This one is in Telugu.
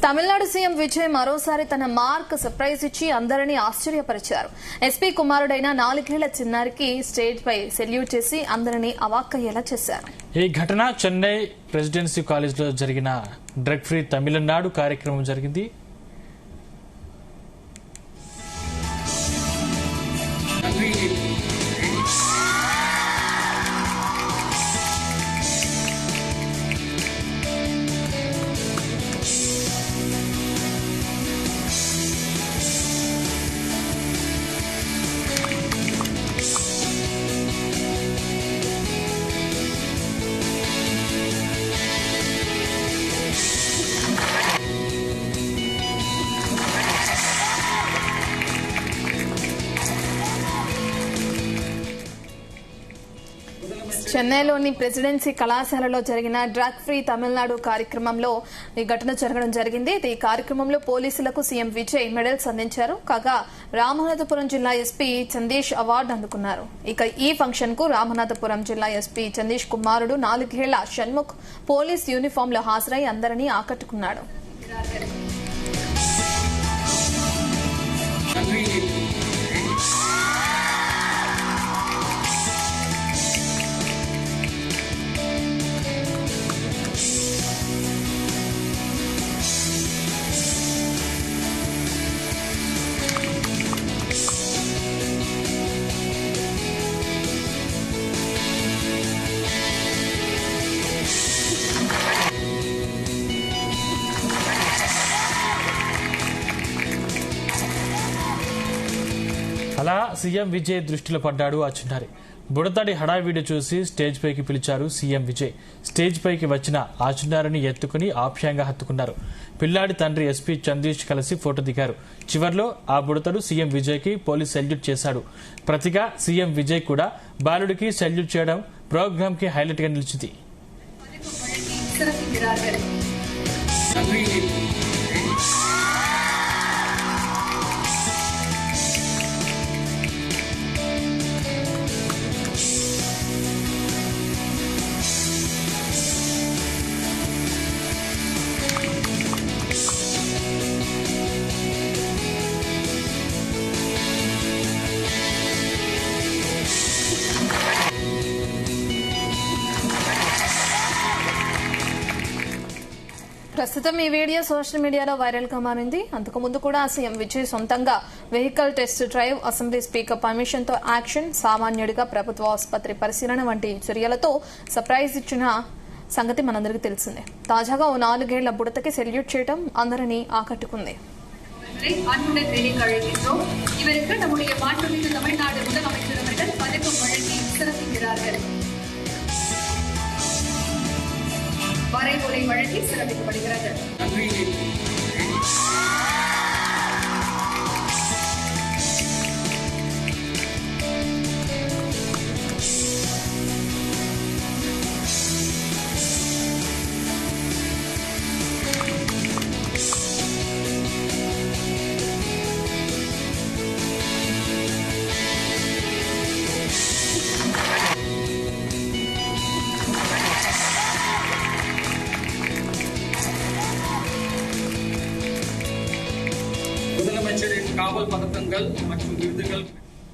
తమిళనాడు సీఎం విజయ్ మరోసారి తన మార్క్ సర్ప్రైజ్ ఇచ్చి అందరినీ ఆశ్చర్యపరిచారు. ఎస్పీ కుమారుడైన 4 ఏళ్ల చిన్నారికి స్టేజ్ పై సెల్యూట్ చేసి అందరినీ అవాక్కయ్యేలా చేశారు. ఈ ఘటన చెన్నై ప్రెసిడెన్సీ కాలేజ్లో జరిగిన డ్రగ్ ఫ్రీ తమిళనాడు కార్యక్రమం జరిగింది. చెన్నైలోని ప్రెసిడెన్సీ కళాశాలలో జరిగిన డ్రగ్ ఫ్రీ తమిళనాడు కార్యక్రమంలో ఈ ఘటన జరగడం జరిగింది. ఈ కార్యక్రమంలో పోలీసులకు సీఎం విజయ్ మెడల్స్ అందించారు. కాగా రామనాథపురం జిల్లా ఎస్పీ చందేష్ అవార్డు అందుకున్నారు. ఇక ఈ ఫంక్షన్ కు రామనాథపురం జిల్లా ఎస్పీ చందేష్ కుమారుడు 4 ఏళ్ల షణ్ముఖ్ పోలీస్ యూనిఫామ్ లో హాజరై అందరినీ ఆకట్టుకున్నాడు. అలా సీఎం విజయ్ దృష్టిలో పడ్డాడు ఆ చిన్నారి. బుడతడి హడావిడి చూసి స్టేజ్ పైకి పిలిచారు సీఎం విజయ్. స్టేజ్ పైకి వచ్చిన ఆ చిన్నారిని ఎత్తుకుని ఆప్యాయంగా హత్తుకున్నారు. పిల్లాడి తండ్రి ఎస్పీ చందేష్ కలిసి ఫోటో దిగారు. చివర్లో ఆ బుడతడు సీఎం విజయ్ కి పోలీస్ సెల్యూట్ చేశాడు. ప్రతిగా సీఎం విజయ్ కూడా బాలుడికి సెల్యూట్ చేయడం ప్రోగ్రామ్ కి హైలైట్ గా నిలిచింది. ప్రస్తుతం ఈ వీడియో సోషల్ మీడియాలో వైరల్ గా మారింది. అంతకుముందు కూడా సీఎం విజయ్ సొంతంగా vehicle test drive, assembly speaker permission తో యాక్షన్, సామాన్యుడిగా ప్రభుత్వ ఆసుపత్రి పరిశీలన వంటి చర్యలతో సర్ప్రైజ్ ఇచ్చిన సంగతి మనందరికీ తెలిసిందే. తాజాగా ఓ 4 ఏళ్ల బుడతకి సెల్యూట్ చేయడం అందరినీ ఆకట్టుకుంది. வரைகொலை வழக்கில் சிறப்பிக்கப்படுகிறது. முதலமைச்சரின் காவல் பதக்கங்கள் மற்றும் விருதுகள்